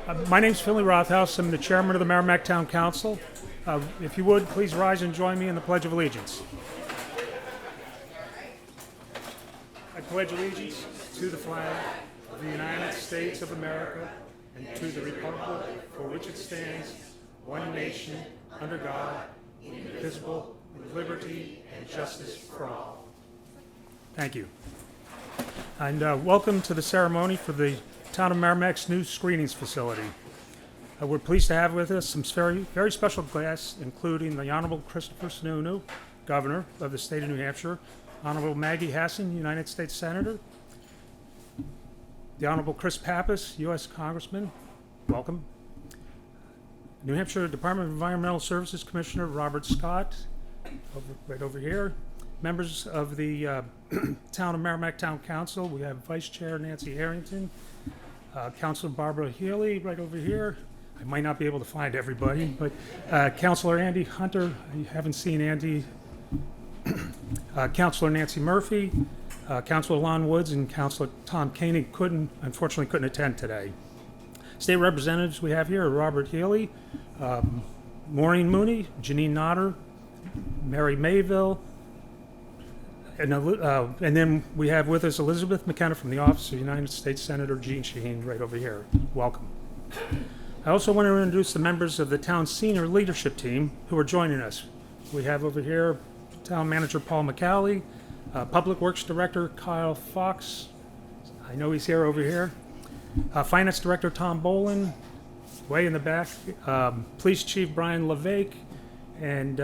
My name's Finlay Rothhaus. I'm the chairman of the Merrimack Town Council. If you would, please rise and join me in the Pledge of Allegiance. I pledge allegiance to the flag of the United States of America and to the republic for which it stands, one nation, under God, indivisible, with liberty and justice for all. Thank you. And welcome to the ceremony for the Town of Merrimack's new screenings facility. We're pleased to have with us some very special guests, including the Honorable Christopher Sununu, Governor of the state of New Hampshire, Honorable Maggie, Hassan, United States Senator, the Honorable Chris Pappas, U.S. Congressman, welcome, New Hampshire Department of Environmental Services Commissioner Robert Scott, right over here, members of the Town of Merrimack Town Council. We have Vice Chair Nancy Harrington, Councilor Barbara Healy right over here. I might not be able to find everybody, but Councilor Andy Hunter, I haven't seen Andy, Councilor Nancy Murphy, Councilor Lon Woods, and Councilor Tom Koenig unfortunately couldn't attend today. State representatives we have here are Robert Healy, Maureen Mooney, Janine Notter, Mary Mayville, and then we have with us Elizabeth McKenna from the Office of United States Senator Jean Shaheen right over here. Welcome. I also want to introduce the members of the town's senior leadership team who are joining us. We have over here Town Manager Paul Micali, Public Works Director Kyle Fox. I know he's here over here. Finance Director Tom Bolin, way in the back. Police Chief Brian LeVake. And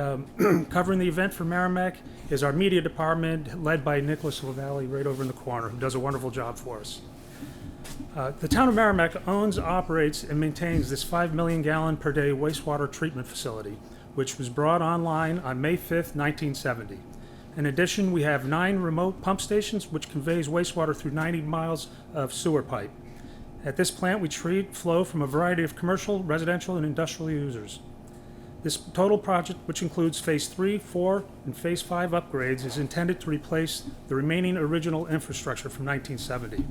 covering the event for Merrimack is our media department, led by Nicholas LaValle right over in the corner, who does a wonderful job for us. The town of Merrimack owns, operates, and maintains this 5 million gallon per day wastewater treatment facility, which was brought online on May 5th, 1970. In addition, we have 9 remote pump stations, which conveys wastewater through 90 miles of sewer pipe. At this plant, we treat flow from a variety of commercial, residential, and industrial users. This total project, which includes Phase 3, 4, and Phase 5 upgrades, is intended to replace the remaining original infrastructure from 1970.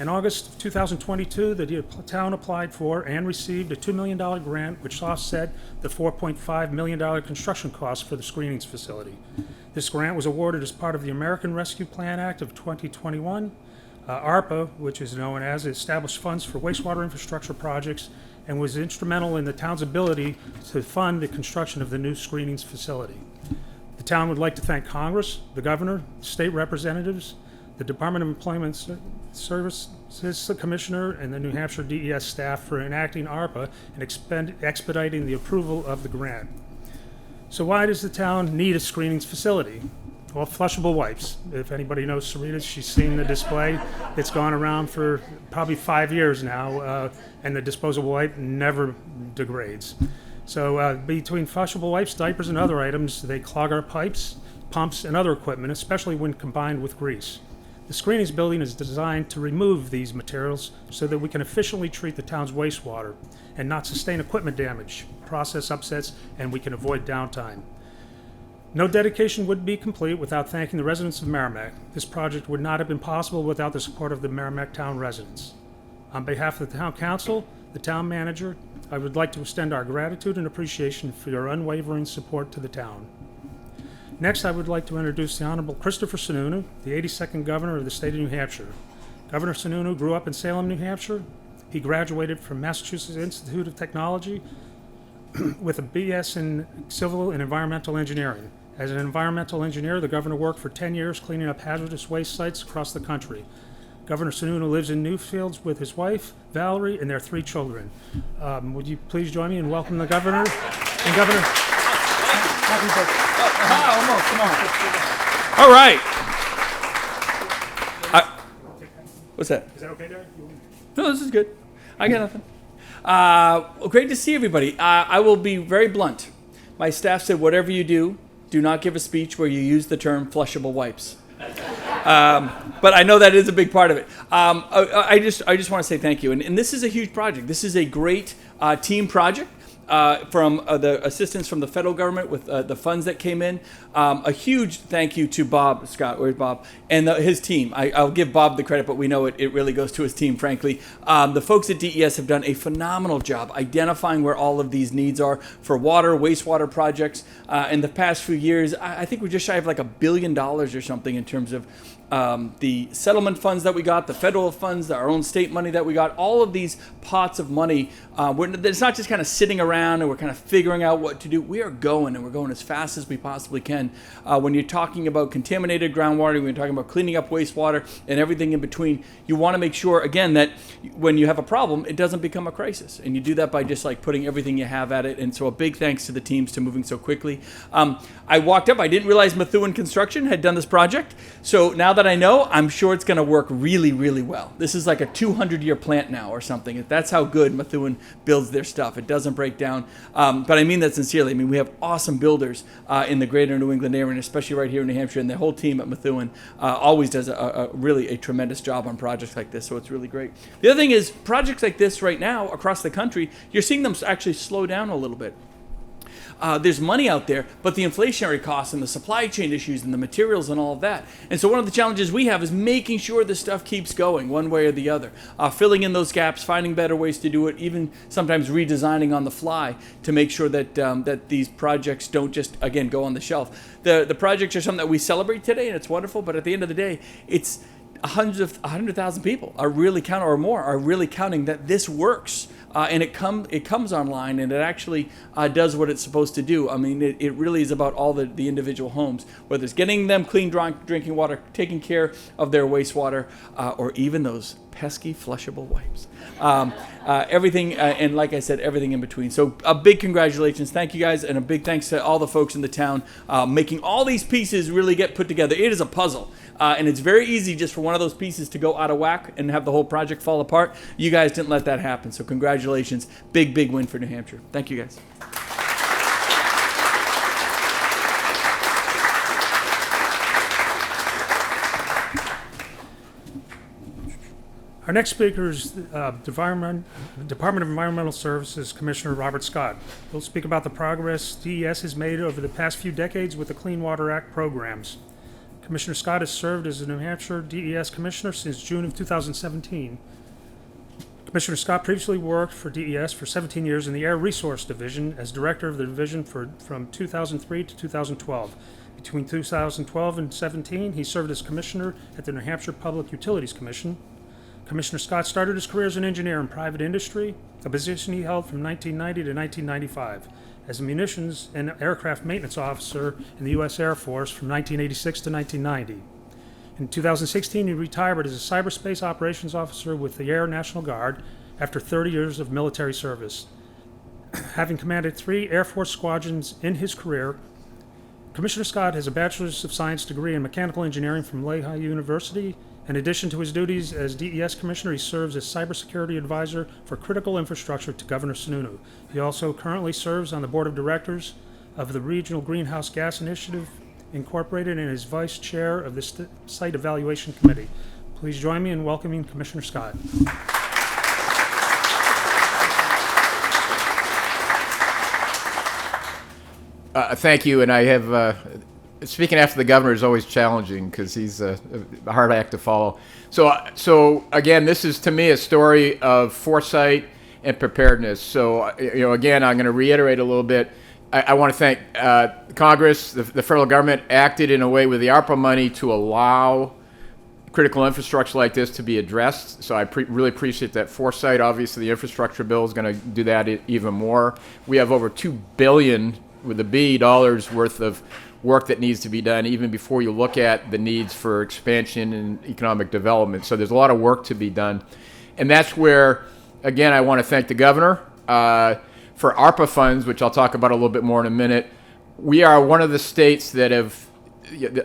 In August of 2022, the town applied for and received a $2 million grant, which offset the $4.5 million construction costs for the screenings facility. This grant was awarded as part of the American Rescue Plan Act of 2021. ARPA, which is known as Established Funds for Wastewater Infrastructure Projects, and was instrumental in the town's ability to fund the construction of the new screenings facility. The town would like to thank Congress, the governor, state representatives, the Department of Employment Services Commissioner, and the New Hampshire DES staff for enacting ARPA and expediting the approval of the grant. So why does the town need a screenings facility? Well, flushable wipes. If anybody knows Sarita, she's seen the display. It's gone around for probably 5 years now, and the disposable wipe never degrades. So between flushable wipes, diapers, and other items, they clog our pipes, pumps, and other equipment, especially when combined with grease. The screenings building is designed to remove these materials so that we can efficiently treat the town's wastewater and not sustain equipment damage, process upsets, and we can avoid downtime. No dedication would be complete without thanking the residents of Merrimack. This project would not have been possible without the support of the Merrimack town residents. On behalf of the town council, the town manager, I would like to extend our gratitude and appreciation for your unwavering support to the town. Next, I would like to introduce the Honorable Christopher Sununu, the 82nd Governor of the state of New Hampshire. Governor Sununu grew up in Salem, New Hampshire. He graduated from Massachusetts Institute of Technology with a BS in Civil and Environmental Engineering. As an environmental engineer, the governor worked for 10 years cleaning up hazardous waste sites across the country. Governor Sununu lives in Newfields with his wife, Valerie, and their 3 children. Would you please join me in welcoming the governor? And Governor, happy birthday. Come on. All right. What's that? Is that okay, Derek? No, this is good. I got nothing. Well, great to see everybody. I will be very blunt. My staff said, whatever you do not give a speech where you use the term flushable wipes. But I know that is a big part of it. I just want to say thank you. And this is a huge project. This is a great team project. from the assistance from the federal government with the funds that came in. A huge thank you to Bob Scott, where's Bob, and his team. I'll give Bob the credit, but we know it really goes to his team, frankly. The folks at DES have done a phenomenal job identifying where all of these needs are for water, wastewater projects. In the past few years, I think we're just shy of like $1 billion or something in terms of the settlement funds that we got, the federal funds, our own state money that we got, all of these pots of money. It's not just kind of sitting around and we're kind of figuring out what to do. We are going, and we're going as fast as we possibly can. When you're talking about contaminated groundwater, when you're talking about cleaning up wastewater and everything in between, you want to make sure, again, that when you have a problem, it doesn't become a crisis. And you do that by just like putting everything you have at it. And so a big thanks to the teams to moving so quickly. I walked up, I didn't realize Methuen Construction had done this project. So now that I know, I'm sure it's going to work really, really well. This is like a 200-year plant now or something. That's how good Methuen builds their stuff. It doesn't break down. But I mean that sincerely. I mean, we have awesome builders in the greater New England area, and especially right here in New Hampshire. And the whole team at Methuen always does really a tremendous job on projects like this. So it's really great. The other thing is projects like this right now across the country, you're seeing them actually slow down a little bit. There's money out there, but the inflationary costs and the supply chain issues and the materials and all of that. And so one of the challenges we have is making sure this stuff keeps going one way or the other, filling in those gaps, finding better ways to do it, even sometimes redesigning on the fly to make sure that that these projects don't just, again, go on the shelf. The projects are something that we celebrate today, and it's wonderful, but at the end of the day, it's 100,000 people are really counting, or more, are really counting that this works. And it comes online, and it actually does what it's supposed to do. I mean, it really is about all the individual homes, whether it's getting them clean drinking water, taking care of their wastewater, or even those pesky flushable wipes. Everything, and like I said, everything in between. So a big congratulations. Thank you guys, and a big thanks to all the folks in the town making all these pieces really get put together. It is a puzzle. And it's very easy just for one of those pieces to go out of whack and have the whole project fall apart. You guys didn't let that happen. So congratulations. Big, big win for New Hampshire. Thank you, guys. Our next speaker is Department of Environmental Services Commissioner Robert Scott. He'll speak about the progress DES has made over the past few decades with the Clean Water Act programs. Commissioner Scott has served as the New Hampshire DES Commissioner since June of 2017. Commissioner Scott previously worked for DES for 17 years in the Air Resource Division as Director of the Division from 2003 to 2012. Between 2012 and 2017, he served as Commissioner at the New Hampshire Public Utilities Commission. Commissioner Scott started his career as an engineer in private industry, a position he held from 1990 to 1995. As a munitions and aircraft maintenance officer in the U.S. Air Force from 1986 to 1990. In 2016, he retired as a cyberspace operations officer with the Air National Guard after 30 years of military service. Having commanded 3 Air Force squadrons in his career, Commissioner Scott has a Bachelor's of Science degree in Mechanical Engineering from Lehigh University. In addition to his duties as DES Commissioner, he serves as Cybersecurity Advisor for Critical Infrastructure to Governor Sununu. He also currently serves on the Board of Directors of the Regional Greenhouse Gas Initiative, Incorporated, and is Vice Chair of the Site Evaluation Committee. Please join me in welcoming Commissioner Scott. Thank you, and I have... Speaking after the governor is always challenging because he's a hard act to follow. So again, this is to me a story of foresight and preparedness. So again, I'm going to reiterate a little bit. I want to thank Congress. The federal government acted in a way with the ARPA money to allow critical infrastructure like this to be addressed. So I really appreciate that foresight. Obviously, the infrastructure bill is going to do that even more. We have over $2 billion with a B dollars worth of work that needs to be done even before you look at the needs for expansion and economic development. So there's a lot of work to be done. And that's where, again, I want to thank the governor for ARPA funds, which I'll talk about a little bit more in a minute. We are one of the states that have,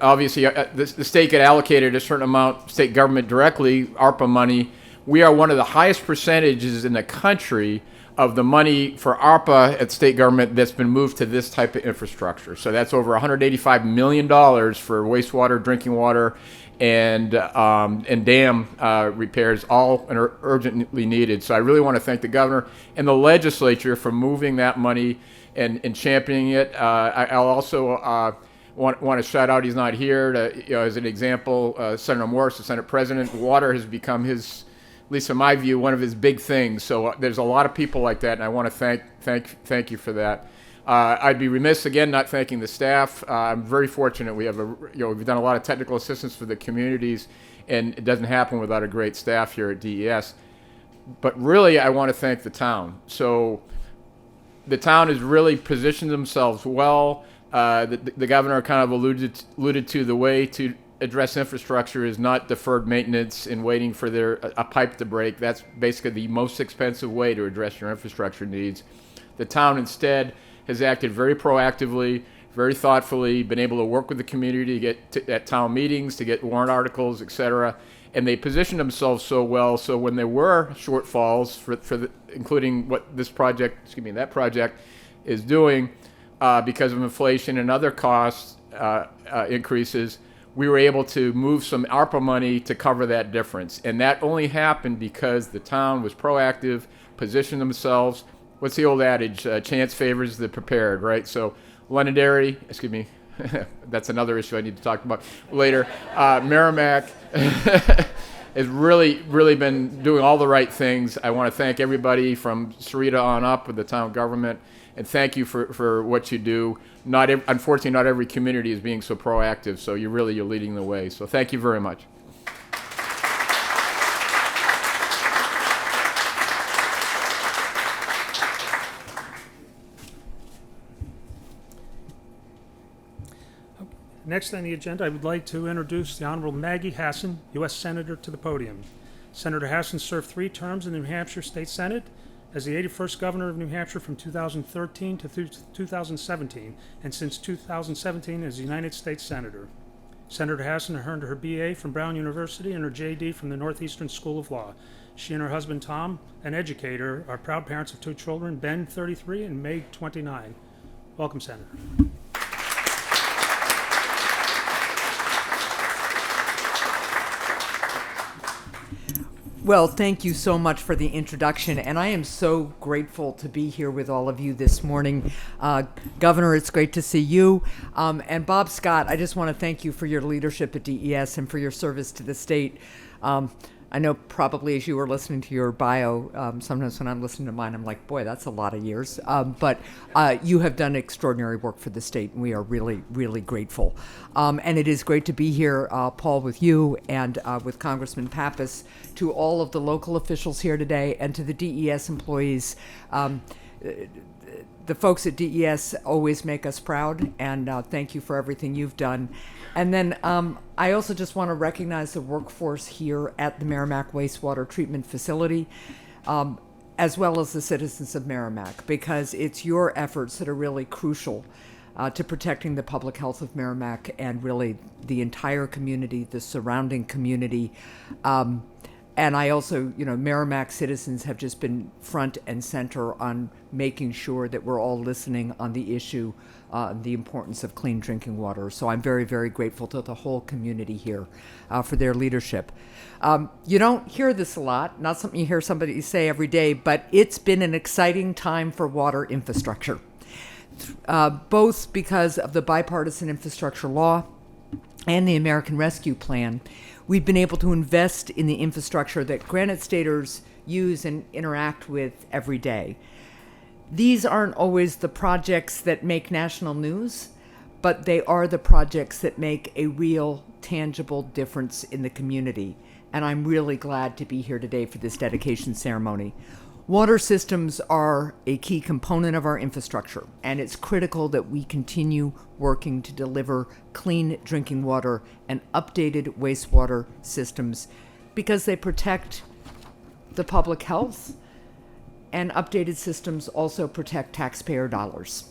obviously, the state get allocated a certain amount, state government directly, ARPA money. We are one of the highest percentages in the country of the money for ARPA at state government that's been moved to this type of infrastructure. So that's over $185 million for wastewater, drinking water, and dam repairs, all are urgently needed. So I really want to thank the governor and the legislature for moving that money and championing it. I'll also want to shout out, he's not here, as an example, Senator Morris, the Senate President. Water has become his, at least in my view, one of his big things. So there's a lot of people like that, and I want to thank you for that. I'd be remiss again not thanking the staff. I'm very fortunate. We have we've done a lot of technical assistance for the communities, and it doesn't happen without a great staff here at DES. But really, I want to thank the town. So the town has really positioned themselves well. The governor kind of alluded to the way to address infrastructure is not deferred maintenance and waiting for a pipe to break. That's basically the most expensive way to address your infrastructure needs. The town instead has acted very proactively, very thoughtfully, been able to work with the community to get at town meetings, to get warrant articles, et cetera. And they positioned themselves so well, so when there were shortfalls, including what that project is doing, because of inflation and other cost increases, we were able to move some ARPA money to cover that difference. And that only happened because the town was proactive, positioned themselves. What's the old adage? Chance favors the prepared, right? So Londonderry, that's another issue I need to talk about later. Merrimack has really been doing all the right things. I want to thank everybody from Sarita on up with the town government, and thank you for what you do. Unfortunately, not every community is being so proactive, so you're leading the way. So thank you very much. Next on the agenda, I would like to introduce the Honorable Maggie Hassan, U.S. Senator, to the podium. Senator Hassan served 3 terms in the New Hampshire State Senate as the 81st Governor of New Hampshire from 2013 to 2017, and since 2017 as United States Senator. Senator Hassan earned her BA from Brown University and her JD from the Northeastern School of Law. She and her husband, Tom, an educator, are proud parents of 2 children, Ben, 33, and Meg, 29. Welcome, Senator. Well, thank you so much for the introduction, and I am so grateful to be here with all of you this morning. Governor, it's great to see you. And Bob Scott, I just want to thank you for your leadership at DES and for your service to the state. I know probably as you were listening to your bio, sometimes when I'm listening to mine, I'm like, boy, that's a lot of years. But you have done extraordinary work for the state, and we are really, really grateful. And it is great to be here, Paul, with you and with Congressman Pappas, to all of the local officials here today, and to the DES employees. The folks at DES always make us proud, and thank you for everything you've done. And then I also just want to recognize the workforce here at the Merrimack Wastewater Treatment Facility, as well as the citizens of Merrimack, because it's your efforts that are really crucial to protecting the public health of Merrimack and really the entire community, the surrounding community. And I also, Merrimack citizens have just been front and center on making sure that we're all listening on the issue, the importance of clean drinking water. So I'm very, very grateful to the whole community here for their leadership. You don't hear this a lot, not something you hear somebody say every day, but it's been an exciting time for water infrastructure, both because of the bipartisan infrastructure law and the American Rescue Plan. We've been able to invest in the infrastructure that Granite Staters use and interact with every day. These aren't always the projects that make national news, but they are the projects that make a real, tangible difference in the community. And I'm really glad to be here today for this dedication ceremony. Water systems are a key component of our infrastructure, and it's critical that we continue working to deliver clean drinking water and updated wastewater systems because they protect the public health, and updated systems also protect taxpayer dollars.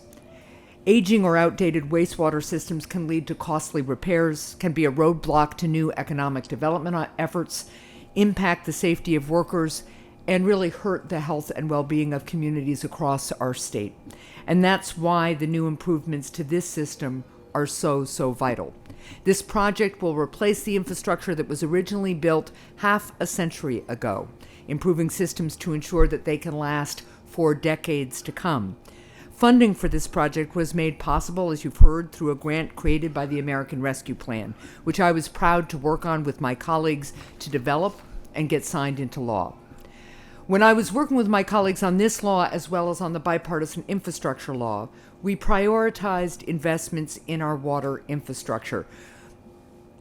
Aging or outdated wastewater systems can lead to costly repairs, can be a roadblock to new economic development efforts, impact the safety of workers, and really hurt the health and well-being of communities across our state. And that's why the new improvements to this system are so vital. This project will replace the infrastructure that was originally built half a century ago, improving systems to ensure that they can last for decades to come. Funding for this project was made possible, as you've heard, through a grant created by the American Rescue Plan, which I was proud to work on with my colleagues to develop and get signed into law. When I was working with my colleagues on this law as well as on the bipartisan infrastructure law, we prioritized investments in our water infrastructure.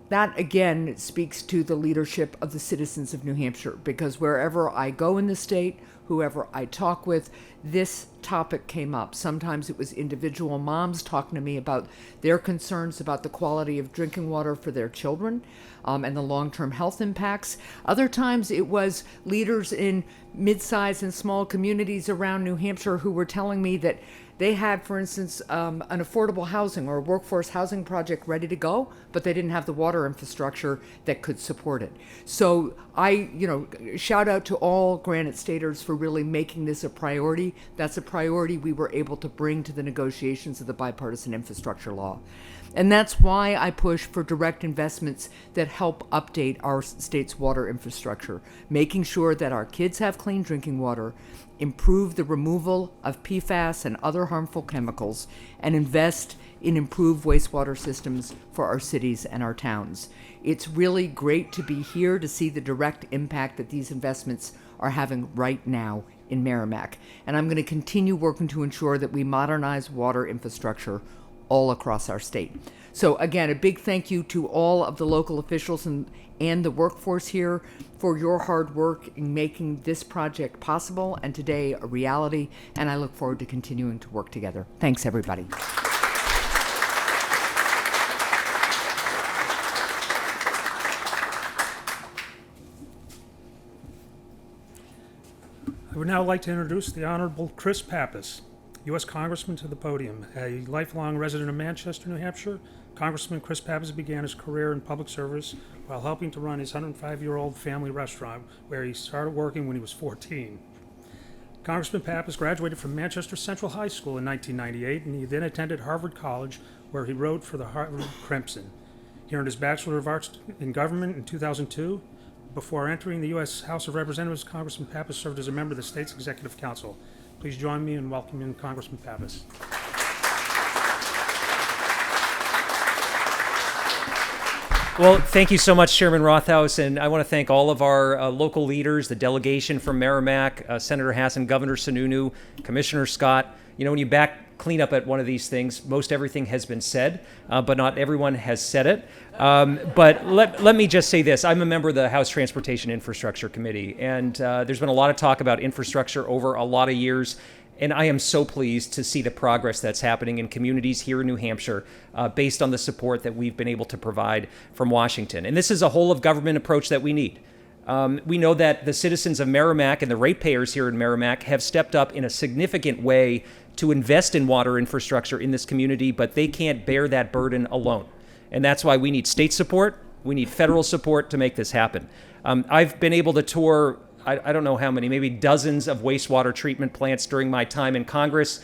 That, again, speaks to the leadership of the citizens of New Hampshire, because wherever I go in the state, whoever I talk with, this topic came up. Sometimes it was individual moms talking to me about their concerns about the quality of drinking water for their children and the long-term health impacts. Other times it was leaders in mid-sized and small communities around New Hampshire who were telling me that they had, for instance, an affordable housing or a workforce housing project ready to go, but they didn't have the water infrastructure that could support it. So I, shout out to all Granite Staters for really making this a priority. That's a priority we were able to bring to the negotiations of the bipartisan infrastructure law. And that's why I push for direct investments that help update our state's water infrastructure, making sure that our kids have clean drinking water, improve the removal of PFAS and other harmful chemicals, and invest in improved wastewater systems for our cities and our towns. It's really great to be here to see the direct impact that these investments are having right now in Merrimack. And I'm going to continue working to ensure that we modernize water infrastructure all across our state. So again, a big thank you to all of the local officials and the workforce here for your hard work in making this project possible and today a reality, and I look forward to continuing to work together. Thanks, everybody. I would now like to introduce the Honorable Chris Pappas, U.S. Congressman, to the podium. A lifelong resident of Manchester, New Hampshire, Congressman Chris Pappas began his career in public service while helping to run his 105-year-old family restaurant, where he started working when he was 14. Congressman Pappas graduated from Manchester Central High School in 1998, and he then attended Harvard College, where he rowed for the Harvard Crimson. He earned his Bachelor of Arts in Government in 2002. Before entering the U.S. House of Representatives, Congressman Pappas served as a member of the state's Executive Council. Please join me in welcoming Congressman Pappas. Well, thank you so much, Chairman Rothhaus, and I want to thank all of our local leaders, the delegation from Merrimack, Senator Hassan, Governor Sununu, Commissioner Scott. When you clean up at one of these things, most everything has been said, but not everyone has said it. But let me just say this. I'm a member of the House Transportation Infrastructure Committee, and there's been a lot of talk about infrastructure over a lot of years, and I am so pleased to see the progress that's happening in communities here in New Hampshire based on the support that we've been able to provide from Washington. And this is a whole-of-government approach that we need. We know that the citizens of Merrimack and the ratepayers here in Merrimack have stepped up in a significant way to invest in water infrastructure in this community, but they can't bear that burden alone. And that's why we need state support, we need federal support to make this happen. I've been able to tour, I don't know how many, maybe dozens of wastewater treatment plants during my time in Congress.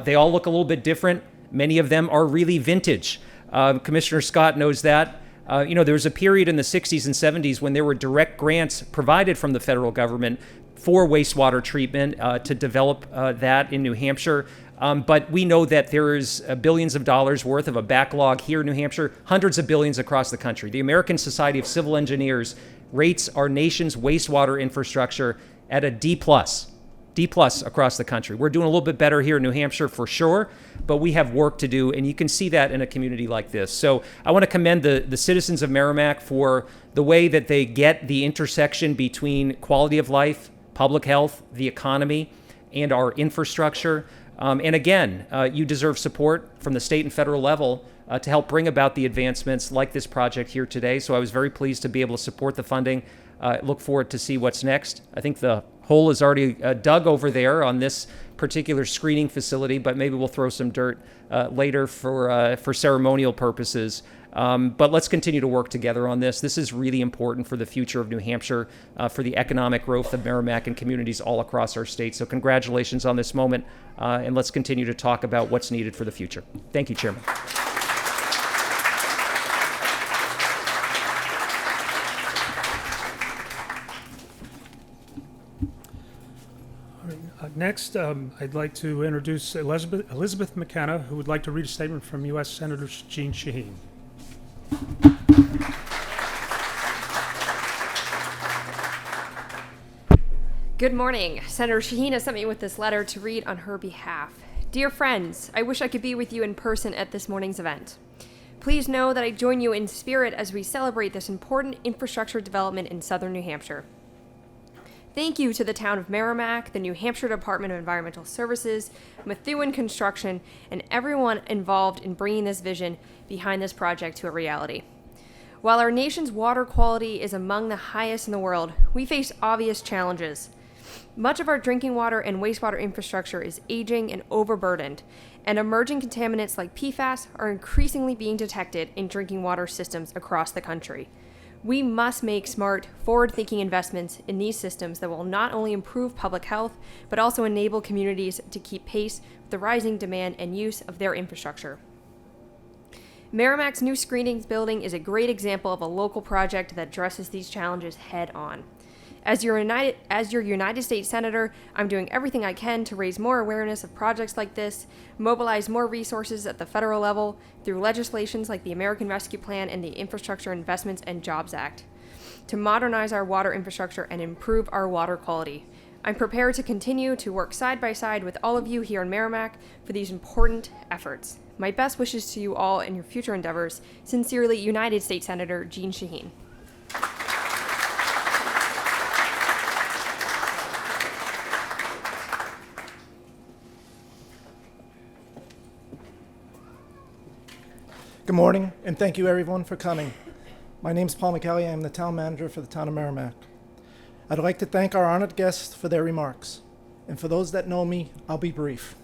They all look a little bit different. Many of them are really vintage. Commissioner Scott knows that. There was a period in the 60s and 70s when there were direct grants provided from the federal government for wastewater treatment to develop that in New Hampshire. But we know that there is billions of dollars worth of a backlog here in New Hampshire, hundreds of billions across the country. The American Society of Civil Engineers rates our nation's wastewater infrastructure at a D+ across the country. We're doing a little bit better here in New Hampshire for sure, but we have work to do, and you can see that in a community like this. So I want to commend the citizens of Merrimack for the way that they get the intersection between quality of life, public health, the economy, and our infrastructure. And again, you deserve support from the state and federal level to help bring about the advancements like this project here today. So I was very pleased to be able to support the funding. Look forward to see what's next. I think the hole is already dug over there on this particular screening facility, but maybe we'll throw some dirt later for ceremonial purposes. But let's continue to work together on this. This is really important for the future of New Hampshire, for the economic growth of Merrimack and communities all across our state. So congratulations on this moment, and let's continue to talk about what's needed for the future. Thank you, Chairman. Next, I'd like to introduce Elizabeth McKenna, who would like to read a statement from U.S. Senator Jean Shaheen. Good morning. Senator Shaheen has sent me with this letter to read on her behalf. Dear friends, I wish I could be with you in person at this morning's event. Please know that I join you in spirit as we celebrate this important infrastructure development in southern New Hampshire. Thank you to the town of Merrimack, the New Hampshire Department of Environmental Services, Methuen Construction, and everyone involved in bringing this vision behind this project to a reality. While our nation's water quality is among the highest in the world, we face obvious challenges. Much of our drinking water and wastewater infrastructure is aging and overburdened, and emerging contaminants like PFAS are increasingly being detected in drinking water systems across the country. We must make smart, forward-thinking investments in these systems that will not only improve public health, but also enable communities to keep pace with the rising demand and use of their infrastructure. Merrimack's new screenings building is a great example of a local project that addresses these challenges head-on. As your United States Senator, I'm doing everything I can to raise more awareness of projects like this, mobilize more resources at the federal level through legislations like the American Rescue Plan and the Infrastructure Investments and Jobs Act, to modernize our water infrastructure and improve our water quality. I'm prepared to continue to work side by side with all of you here in Merrimack for these important efforts. My best wishes to you all in your future endeavors. Sincerely, United States Senator Jean Shaheen. Good morning, and thank you everyone for coming. My name is Paul Micali. I am the town manager for the town of Merrimack. I'd like to thank our honored guests for their remarks. And for those that know me, I'll be brief.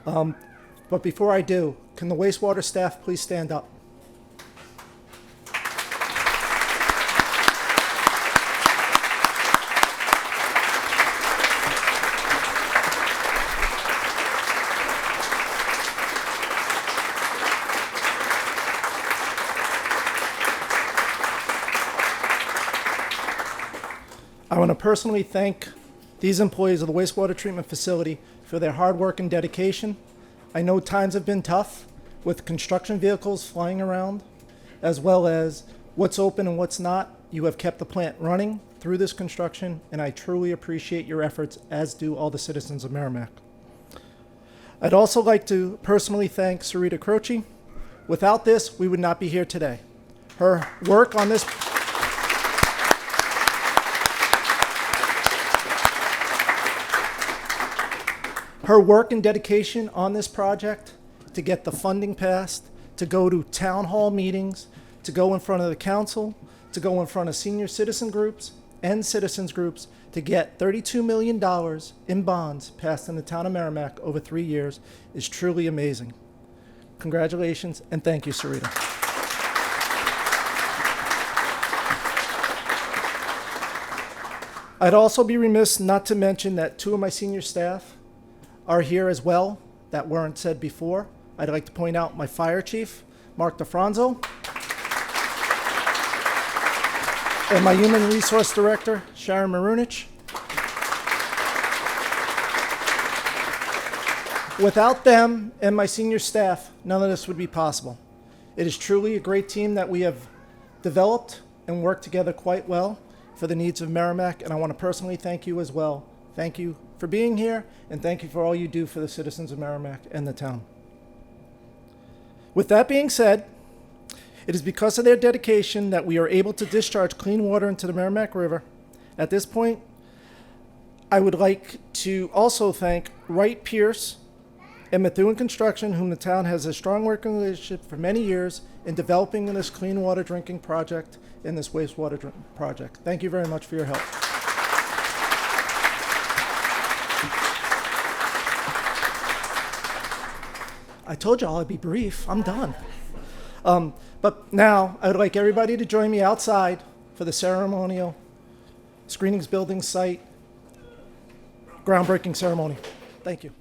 But before I do, can the wastewater staff please stand up? I want to personally thank these employees of the wastewater treatment facility for their hard work and dedication. I know times have been tough with construction vehicles flying around, as well as what's open and what's not. You have kept the plant running through this construction, and I truly appreciate your efforts, as do all the citizens of Merrimack. I'd also like to personally thank Sarita Croce. Without this, we would not be here today. Her work on this Her work and dedication on this project to get the funding passed, to go to town hall meetings, to go in front of the council, to go in front of senior citizen groups and citizens groups to get $32 million in bonds passed in the town of Merrimack over 3 years is truly amazing. Congratulations, and thank you, Sarita. I'd also be remiss not to mention that 2 of my senior staff are here as well that weren't said before. I'd like to point out my fire chief, Mark DeFranzo, and my human resource director, Sharon Marunich. Without them and my senior staff, none of this would be possible. It is truly a great team that we have developed and worked together quite well for the needs of Merrimack, and I want to personally thank you as well. Thank you for being here, and thank you for all you do for the citizens of Merrimack and the town. With that being said, it is because of their dedication that we are able to discharge clean water into the Merrimack River. At this point, I would like to also thank Wright Pierce and Methuen Construction, whom the town has a strong working relationship for many years in developing this clean water drinking project and this wastewater project. Thank you very much for your help. I told y'all I'd be brief. I'm done. But now I would like everybody to join me outside for the ceremonial screenings building site groundbreaking ceremony. Thank you.